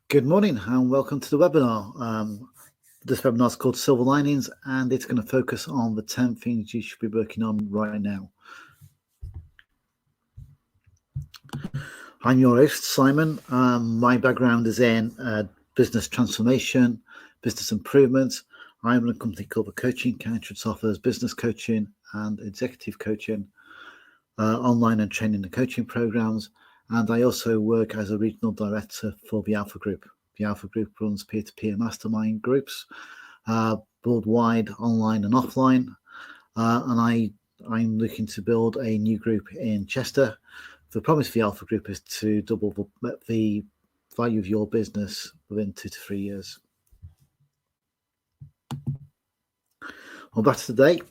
Good morning and welcome to the webinar. This webinar is called Silver Linings and it's going to focus on the 10 things you should be working on right now. I'm your host, Simon. My background is in business transformation, business improvement. I run a company called The Coaching Couch, which offers business coaching and executive coaching, online and training and coaching programs. And I also work as a regional director for the Alpha Group. The Alpha Group runs peer-to-peer mastermind groups, worldwide, online and offline. And I'm looking to build a new group in Chester. The promise for the Alpha Group is to double the value of your business within 2 to 3 years. Well, back to today.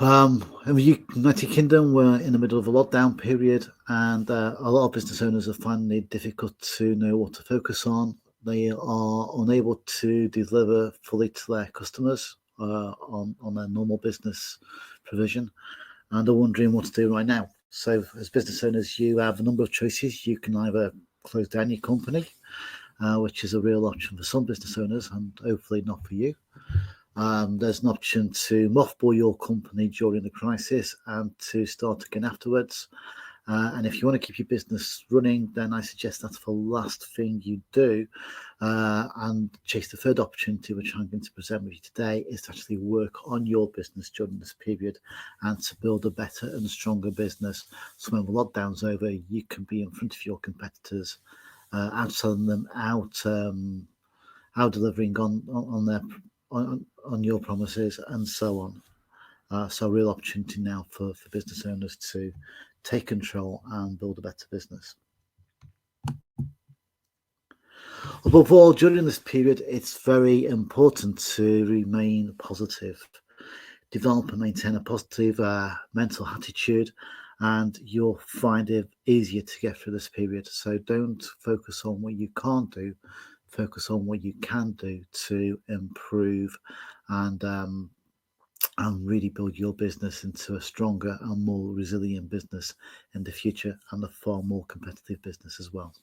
In the United Kingdom, we're in the middle of a lockdown period, and a lot of business owners are finding it difficult to know what to focus on. They are unable to deliver fully to their customers on their normal business provision, and are wondering what to do right now. So, as business owners, you have a number of choices. You can either close down your company, which is a real option for some business owners, and hopefully not for you. There's an option to mothball your company during the crisis and to start again afterwards. And if you want to keep your business running, then I suggest that's the last thing you do. And chase the third opportunity, which I'm going to present with you today, is to actually work on your business during this period and to build a better and stronger business. So when the lockdown's over, you can be in front of your competitors, outselling them, out delivering on your promises and so on. So a real opportunity now for business owners to take control and build a better business. Above all, during this period, it's very important to remain positive, develop and maintain a positive mental attitude, and you'll find it easier to get through this period. So don't focus on what you can't do, focus on what you can do to improve and really build your business into a stronger and more resilient business in the future, and a far more competitive business as well.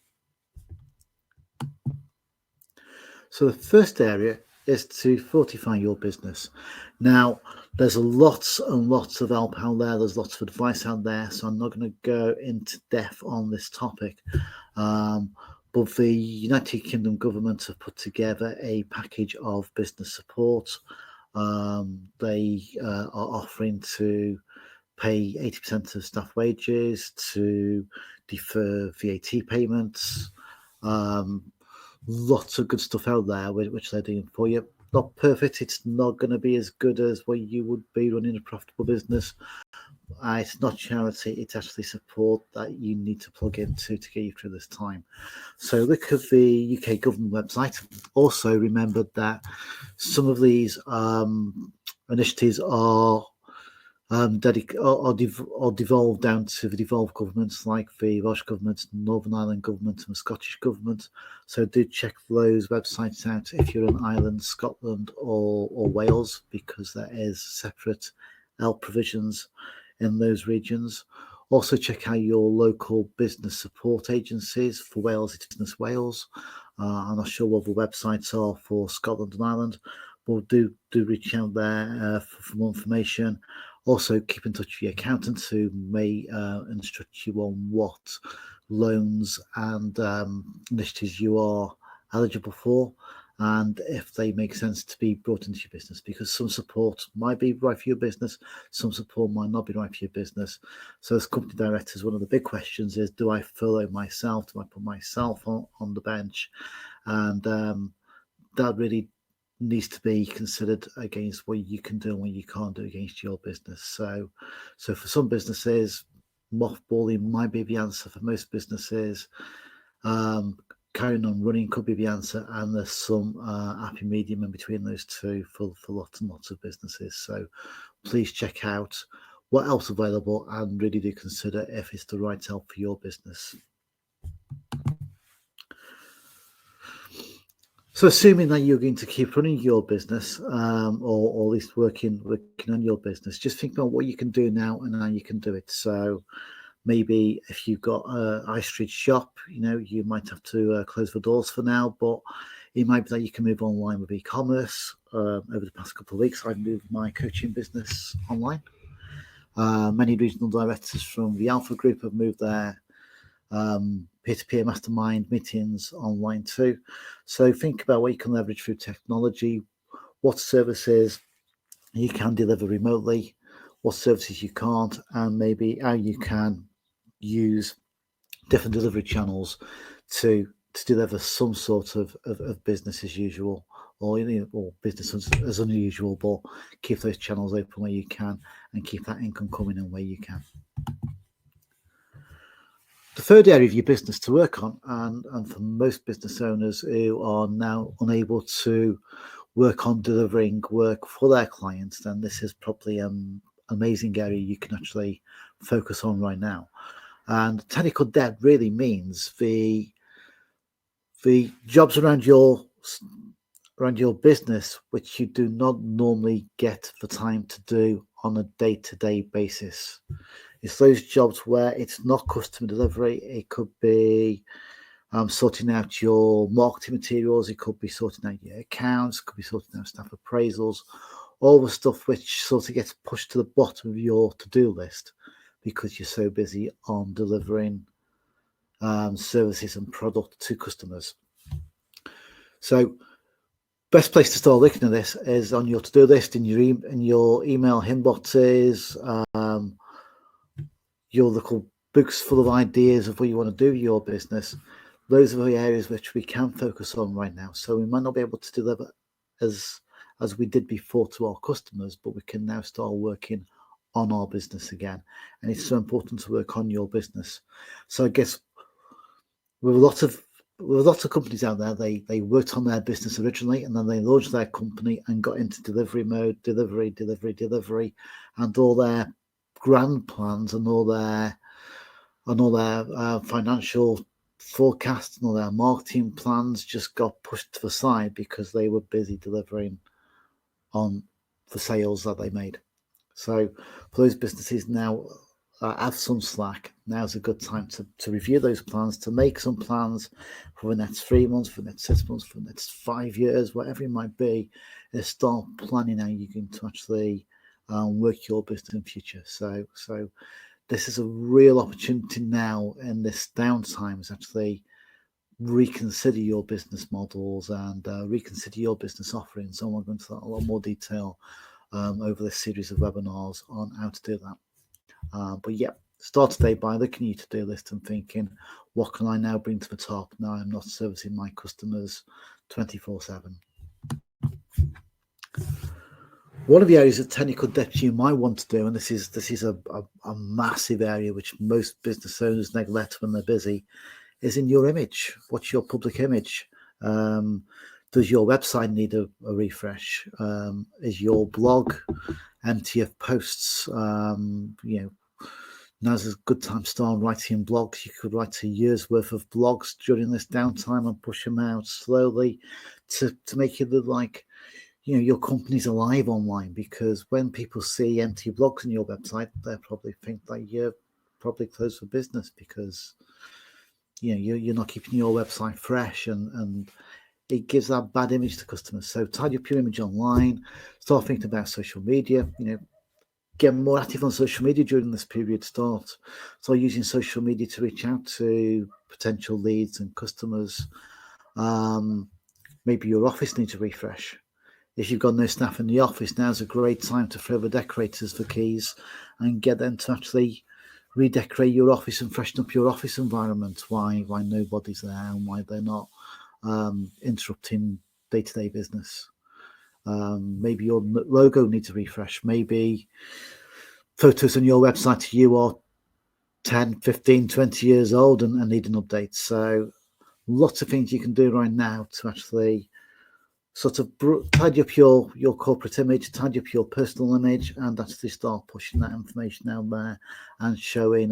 So the first area is to fortify your business. Now, there's lots and lots of help out there. There's lots of advice out there. So I'm not going to go into depth on this topic. But the United Kingdom government have put together a package of business support. They are offering to pay 80% of staff wages, to defer VAT payments. Lots of good stuff out there which they're doing for you. Not perfect. It's not going to be as good as what you would be running a profitable business. It's not charity, it's actually support that you need to plug into to get you through this time. So look at the UK government website. Also remember that some of these initiatives are devolved down to the devolved governments, like the Welsh government, Northern Ireland government and the Scottish government. So do check those websites out if you're in Ireland, Scotland or Wales, because there is separate help provisions in those regions. Also check out your local business support agencies. For Wales, it's Business Wales. I'm not sure what the websites are for Scotland and Ireland, but do reach out there for more information. Also keep in touch with your accountants, who may instruct you on what loans and initiatives you are eligible for, and if they make sense to be brought into your business, because some support might be right for your business, some support might not be right for your business. So as company directors, one of the big questions is, do I furlough myself? Do I put myself on the bench? And that really needs to be considered against what you can do and what you can't do against your business. So for some businesses, mothballing might be the answer. For most businesses, carrying on running could be the answer, and there's some happy medium in between those two for lots and lots of businesses. So please check out what else is available and really do consider if it's the right help for your business. So assuming that you're going to keep running your business, or at least working on your business, just think about what you can do now and how you can do it. So Maybe if you've got a high street shop, you might have to close the doors for now, but it might be that you can move online with e-commerce. Over the past couple of weeks, I've moved my coaching business online. Many regional directors from the Alpha Group have moved their peer-to-peer mastermind meetings online too. So think about what you can leverage through technology, what services you can deliver remotely, what services you can't, and maybe how you can use different delivery channels to deliver some sort of business as usual, or business as unusual, but keep those channels open where you can and keep that income coming in where you can. The third area of your business to work on, and for most business owners who are now unable to work on delivering work for their clients, then this is probably an amazing area you can actually focus on right now. And technical debt really means the jobs around your business which you do not normally get the time to do on a day-to-day basis. It's those jobs where it's not customer delivery. It could be sorting out your marketing materials. It could be sorting out your accounts. It could be sorting out staff appraisals. All the stuff which sort of gets pushed to the bottom of your to-do list because you're so busy on delivering services and product to customers. So best place to start looking at this is on your to-do list, in your email inboxes, your local books full of ideas of what you want to do with your business. Those are the areas which we can focus on right now. So we might not be able to deliver as we did before to our customers, but we can now start working on our business again. And it's so important to work on your business. So I guess with a lot of companies out there, they worked on their business originally, and then they launched their company and got into delivery mode, delivery, and all their grand plans and all their financial forecasts and all their marketing plans just got pushed to the side because they were busy delivering on the sales that they made. So for those businesses now have some slack, now's a good time to review those plans, to make some plans for the next 3 months, for the next 6 months, for the next 5 years, whatever it might be, is start planning how you can actually work your business in future. So this is a real opportunity now in this downtime is actually reconsider your business models and reconsider your business offerings. And we'll go into that in a lot more detail over this series of webinars on how to do that. But yeah, start today by looking at your to-do list and thinking, what can I now bring to the top? Now I'm not servicing my customers 24/7. One of the areas of technical debt you might want to do, and this is a massive area which most business owners neglect when they're busy, is in your image. What's your public image? Does your website need a refresh? Is your blog empty of posts? Now's a good time to start writing blogs. You could write a year's worth of blogs during this downtime and push them out slowly to make it look like your company's alive online, because when people see empty blogs on your website, they probably think that you're probably closed for business because you're not keeping your website fresh, and it gives that bad image to customers. So tidy up your image online, start thinking about social media, get more active on social media during this period. Start using social media to reach out to potential leads and customers. Maybe your office needs a refresh. If you've got no staff in the office, now's a great time to throw the decorators for keys and get them to actually redecorate your office and freshen up your office environment. Why nobody's there and why they're not interrupting day-to-day business. Maybe your logo needs a refresh. Maybe photos on your website to you are 10, 15, 20 years old and need an update. So lots of things you can do right now to actually sort of tidy up your corporate image, tidy up your personal image, and actually start pushing that information out there and showing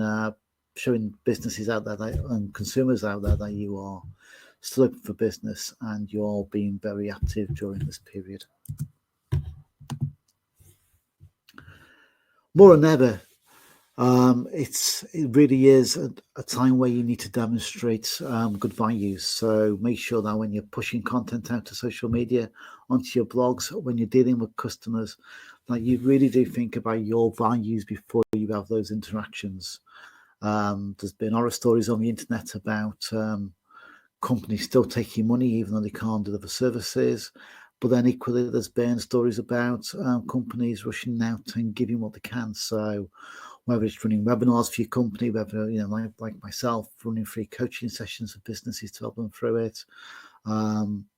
businesses out there and consumers out there that you are still open for business and you're being very active during this period. More than ever, It really is a time where you need to demonstrate good values. So make sure that when you're pushing content out to social media, onto your blogs, when you're dealing with customers, that you really do think about your values before you have those interactions. There's been horror stories on the internet about companies still taking money even though they can't deliver services. But then equally, there's been stories about companies rushing out and giving what they can. So whether it's running webinars for your company, whether like myself, running free coaching sessions for businesses to help them through it,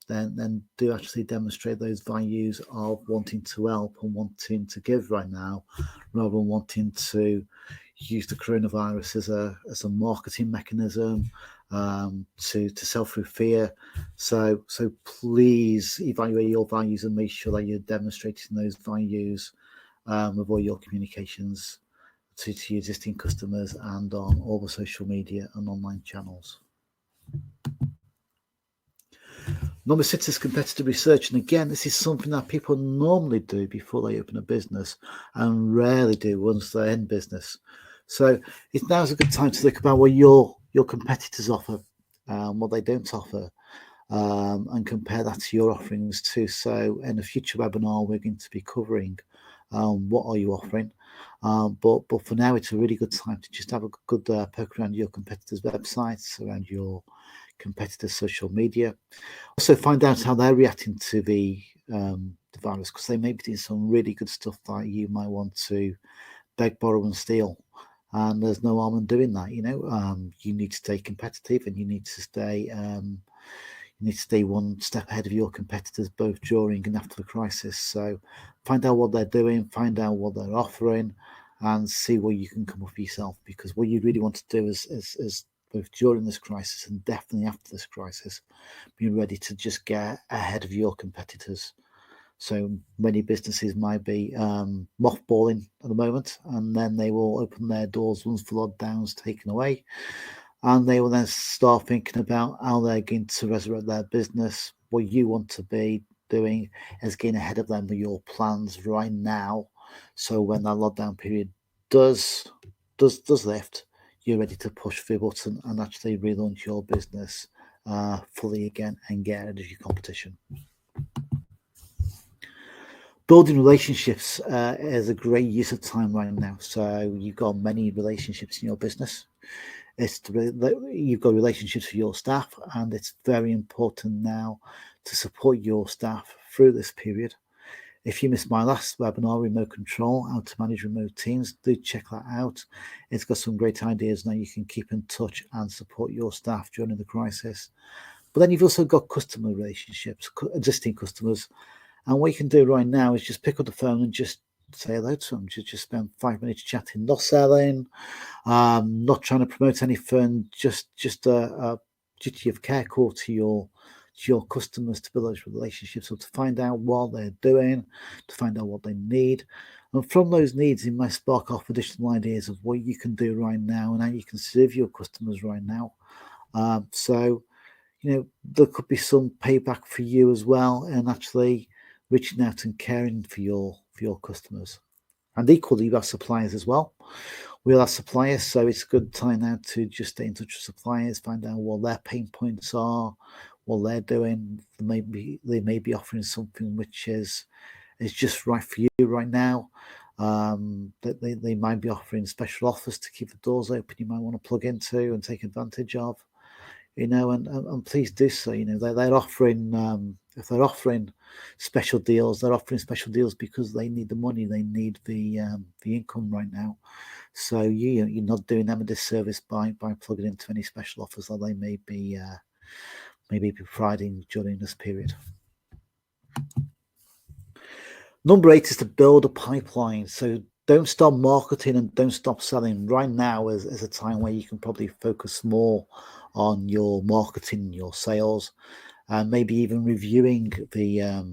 then do actually demonstrate those values of wanting to help and wanting to give right now, rather than wanting to use the coronavirus as a marketing mechanism to sell through fear. So please evaluate your values and make sure that you're demonstrating those values with all your communications to your existing customers and on all the social media and online channels. Number 6 is competitive research. And again, this is something that people normally do before they open a business and rarely do once they're in business. So now's a good time to think about what your competitors offer, what they don't offer, and compare that to your offerings too. So in a future webinar, we're going to be covering what are you offering. But for now, it's a really good time to just have a good poke around your competitors' websites, around your competitors' social media. Also find out how they're reacting to the virus, because they may be doing some really good stuff that you might want to beg, borrow and steal. And there's no harm in doing that. You need to stay competitive, and you need to stay one step ahead of your competitors, both during and after the crisis. So find out what they're doing, find out what they're offering, and see where you can come up for yourself. Because what you really want to do is both during this crisis and definitely after this crisis, be ready to just get ahead of your competitors. So many businesses might be mothballing at the moment, and then they will open their doors once the lockdown's taken away. And they will then start thinking about how they're going to resurrect their business. What you want to be doing is getting ahead of them with your plans right now. So when that lockdown period does lift, you're ready to push the button and actually relaunch your business fully again and get ahead of your competition. Building relationships is a great use of time right now. So you've got many relationships in your business. You've got relationships with your staff, and it's very important now to support your staff through this period. If you missed my last webinar, Remote Control, How to Manage Remote Teams, do check that out. It's got some great ideas now you can keep in touch and support your staff during the crisis. But then you've also got customer relationships, existing customers. And what you can do right now is just pick up the phone and just say hello to them. Just spend 5 minutes chatting, not selling, not trying to promote anything, just a duty of care call to your customers to build those relationships, or to find out what they're doing, to find out what they need. And from those needs, it might spark off additional ideas of what you can do right now and how you can serve your customers right now. So there could be some payback for you as well, and actually reaching out and caring for your customers. And equally, you have suppliers as well. We all have suppliers, so it's a good time now to just stay in touch with suppliers, find out what their pain points are, what they're doing. They may be offering something which is just right for you right now. That they might be offering special offers to keep the doors open. You might want to plug into and take advantage of. And please do so. They're offering, if they're offering special deals, they're offering special deals because they need the money, they need the income right now. So you're not doing them a disservice by plugging into any special offers that they may be providing during this period. Number 8 is to build a pipeline. So don't stop marketing and don't stop selling. Right now is a time where you can probably focus more on your marketing, your sales, and maybe even reviewing the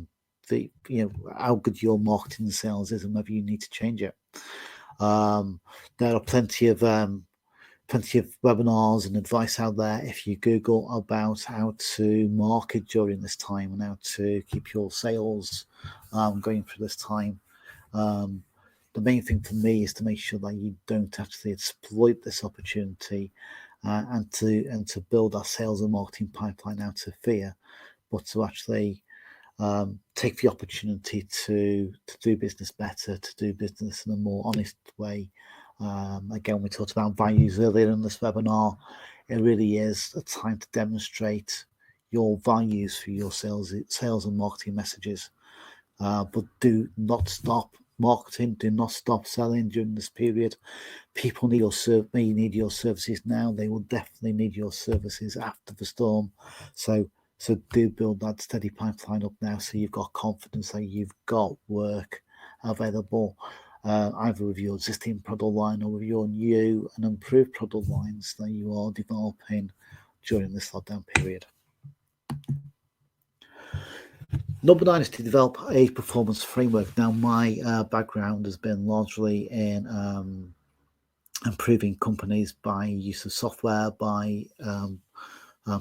how good your marketing and sales is and whether you need to change it. There are plenty of webinars and advice out there if you Google about how to market during this time and how to keep your sales going through this time. the main thing for me is to make sure that you don't actually exploit this opportunity and to build our sales and marketing pipeline out of fear, but to actually take the opportunity to do business better, to do business in a more honest way. Again, we talked about values earlier in this webinar. It really is a time to demonstrate your values for your sales and marketing messages. But do not stop marketing. Do not stop selling during this period. People need your services now. They will definitely need your services after the storm. So do build that steady pipeline up now, so you've got confidence that you've got work available, either with your existing product line or with your new and improved product lines that you are developing during this lockdown period. Number 9 is to develop a performance framework. Now, my background has been largely in improving companies by use of software, by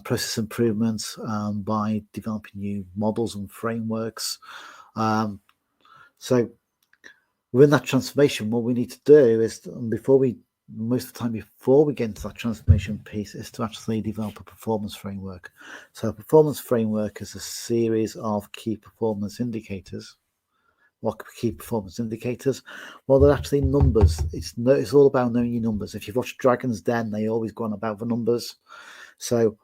process improvements, by developing new models and frameworks. So within that transformation, what we need to do is, most of the time before we get into that transformation piece, is to actually develop a performance framework. So a performance framework is a series of key performance indicators. What key performance indicators? Well, they're actually numbers. It's all about knowing your numbers. If you've watched Dragon's Den, they always go on about the numbers. So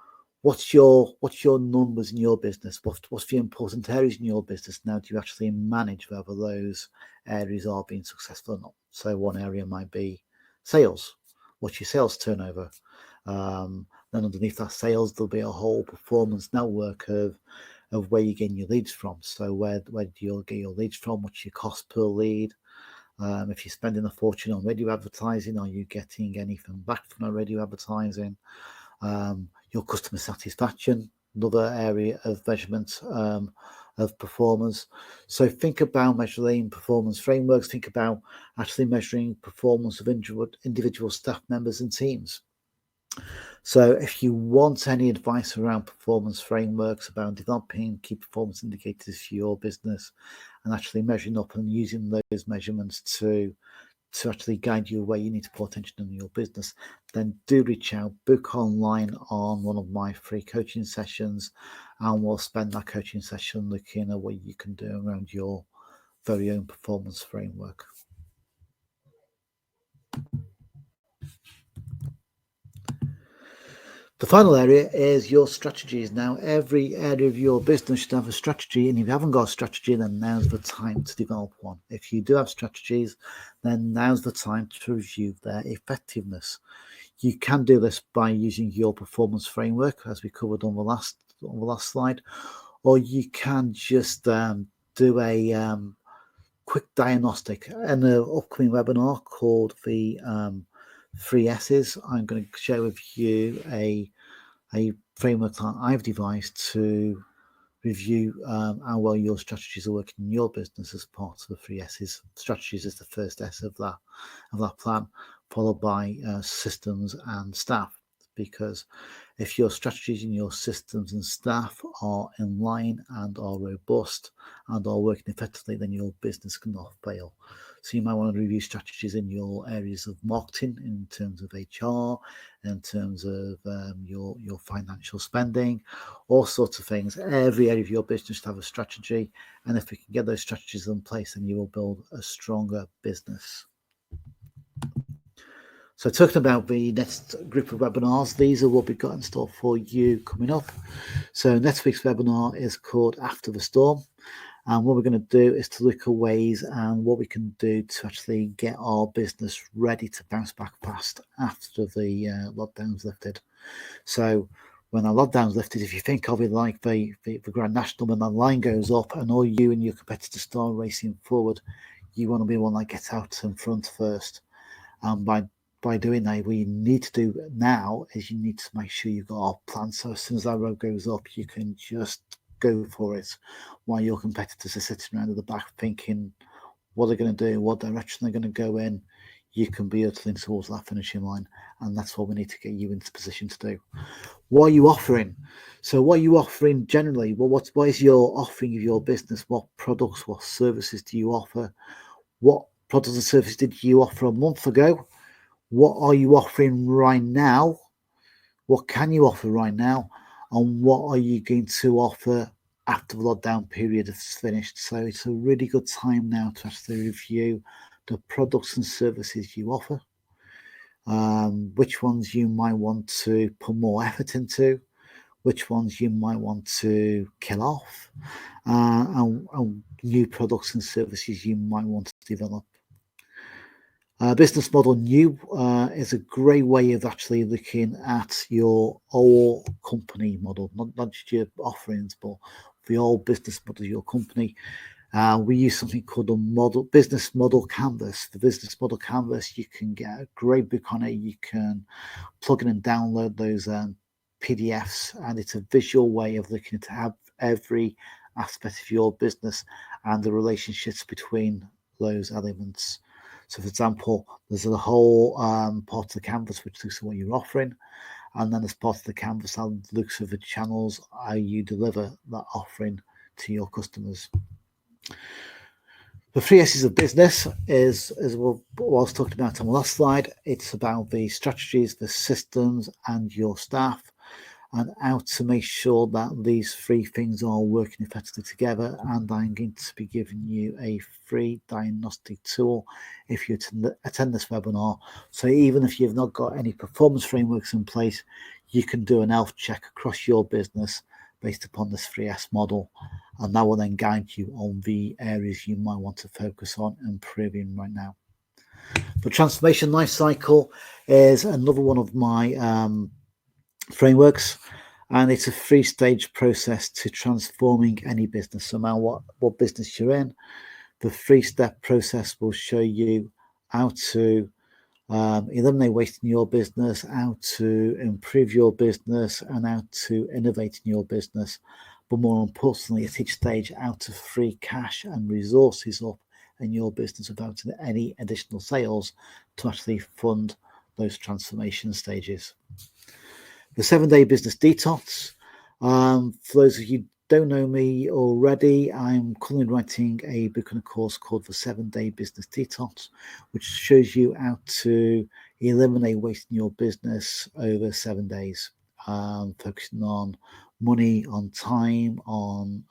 what's your numbers in your business? What's the important areas in your business? Now, do you actually manage whether those areas are being successful or not? So one area might be sales. What's your sales turnover? Then underneath that sales, there'll be a whole performance network of where you're getting your leads from. So where do you get your leads from? What's your cost per lead? If you're spending a fortune on radio advertising, are you getting anything back from that radio advertising? Your customer satisfaction, another area of measurement of performance. So think about measuring performance frameworks. Think about actually measuring performance of individual staff members and teams. So if you want any advice around performance frameworks, about developing key performance indicators for your business and actually measuring up and using those measurements to actually guide you where you need to put attention in your business, then do reach out, book online on one of my free coaching sessions, and we'll spend that coaching session looking at what you can do around your very own performance framework. The final area is your strategies. Now, every area of your business should have a strategy, and if you haven't got a strategy, then now's the time to develop one. If you do have strategies, then now's the time to review their effectiveness. You can do this by using your performance framework, as we covered on the last slide, or you can just do a quick diagnostic. In an upcoming webinar called the 3 S's, I'm going to share with you a framework that I've devised to review how well your strategies are working in your business as part of the 3 S's. Strategies is the first S of that plan, followed by systems and staff. Because if your strategies and your systems and staff are in line and are robust and are working effectively, then your business cannot fail. So you might want to review strategies in your areas of marketing, in terms of HR, in terms of your financial spending, all sorts of things. Every area of your business should have a strategy, and if we can get those strategies in place, then you will build a stronger business. So talking about the next group of webinars, these are what we've got in store for you coming up. So next week's webinar is called After the Storm. And what we're going to do is to look at ways and what we can do to actually get our business ready to bounce back fast after the lockdown's lifted. So when our lockdown's lifted, if you think of it like the Grand National, when that line goes up and all you and your competitors start racing forward, you want to be the one that gets out in front first. And by doing that, what you need to do now is you need to make sure you've got a plan. So as soon as that road goes up, you can just go for it, while your competitors are sitting around at the back thinking what they're going to do, what direction they're going to go in. You can be hurtling towards that finishing line, and that's what we need to get you into position to do. What are you offering? So what are you offering generally? Well, what is your offering of your business? What products, what services do you offer? What products and services did you offer a month ago? What are you offering right now? What can you offer right now? And what are you going to offer after the lockdown period is finished? So it's a really good time now to actually review the products and services you offer, which ones you might want to put more effort into, which ones you might want to kill off, and new products and services you might want to develop. Business model new is a great way of actually looking at your whole company model, not just your offerings, but the whole business model of your company. We use something called a business model canvas. The business model canvas, you can get a great book on it. You can plug in and download those PDFs, and it's a visual way of looking at every aspect of your business and the relationships between those elements. So, for example, there's a whole part of the canvas which looks at what you're offering, and then there's part of the canvas that looks at the channels how you deliver that offering to your customers. The 3 S's of business is what I was talking about on the last slide. It's about the strategies, the systems, and your staff, and how to make sure that these 3 things are working effectively together. And I'm going to be giving you a free diagnostic tool if you attend this webinar. So even if you've not got any performance frameworks in place, you can do an health check across your business based upon this 3S model, and that will then guide you on the areas you might want to focus on improving right now. The transformation life cycle is another one of my frameworks, and it's a 3-stage process to transforming any business. So no matter what business you're in, the 3-step process will show you how to eliminate waste in your business, how to improve your business, and how to innovate in your business. But more importantly, at each stage, how to free cash and resources up in your business without any additional sales to actually fund those transformation stages. The 7-day business detox. For those of you who don't know me already, I'm currently writing a book and a course called The 7-Day Business Detox, which shows you how to eliminate waste in your business over 7 days, focusing on money, on time, on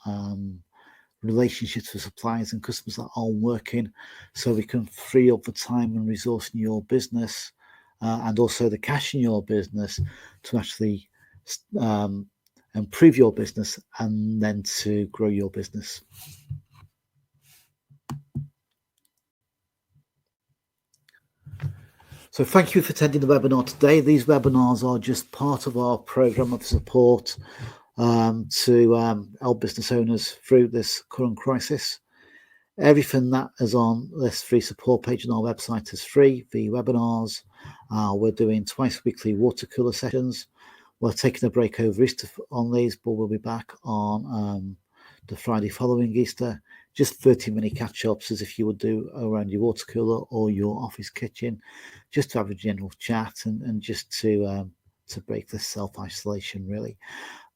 relationships with suppliers and customers that aren't working, so we can free up the time and resource in your business and also the cash in your business to actually improve your business and then to grow your business. So thank you for attending the webinar today. These webinars are just part of our program of support to help business owners through this current crisis. Everything that is on this free support page on our website is free. The webinars, we're doing twice weekly water cooler sessions. We're taking a break over Easter on these, but we'll be back on the Friday following Easter. Just 30-minute catch-ups as if you would do around your water cooler or your office kitchen, just to have a general chat and just to break this self-isolation, really.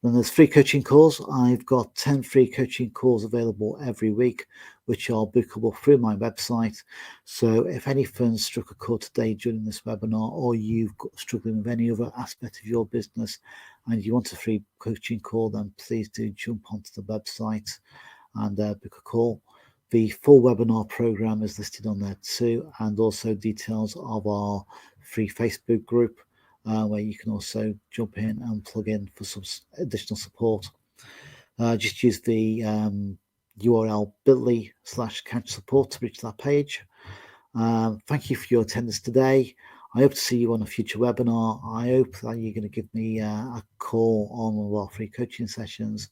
Then there's free coaching calls. I've got 10 free coaching calls available every week, which are bookable through my website. So if anything struck a chord today during this webinar, or you've struggling with any other aspect of your business and you want a free coaching call, then please do jump onto the website and book a call. The full webinar program is listed on there too, and also details of our free Facebook group, where you can also jump in and plug in for some additional support. Just use the URL bit.ly/couchsupport to reach that page. Thank you for your attendance today. I hope to see you on a future webinar. I hope that you're going to give me a call on one of our free coaching sessions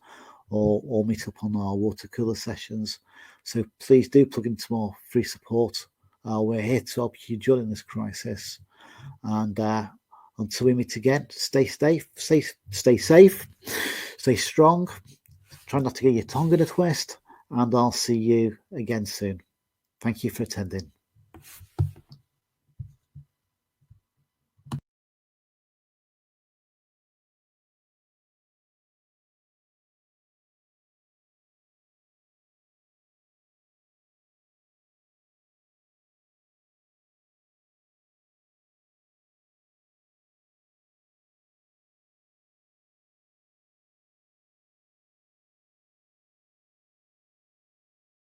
or meet up on our water cooler sessions. So please do plug into our free support. We're here to help you during this crisis. And until we meet again, stay safe, stay strong, try not to get your tongue in a twist, and I'll see you again soon. Thank you for attending.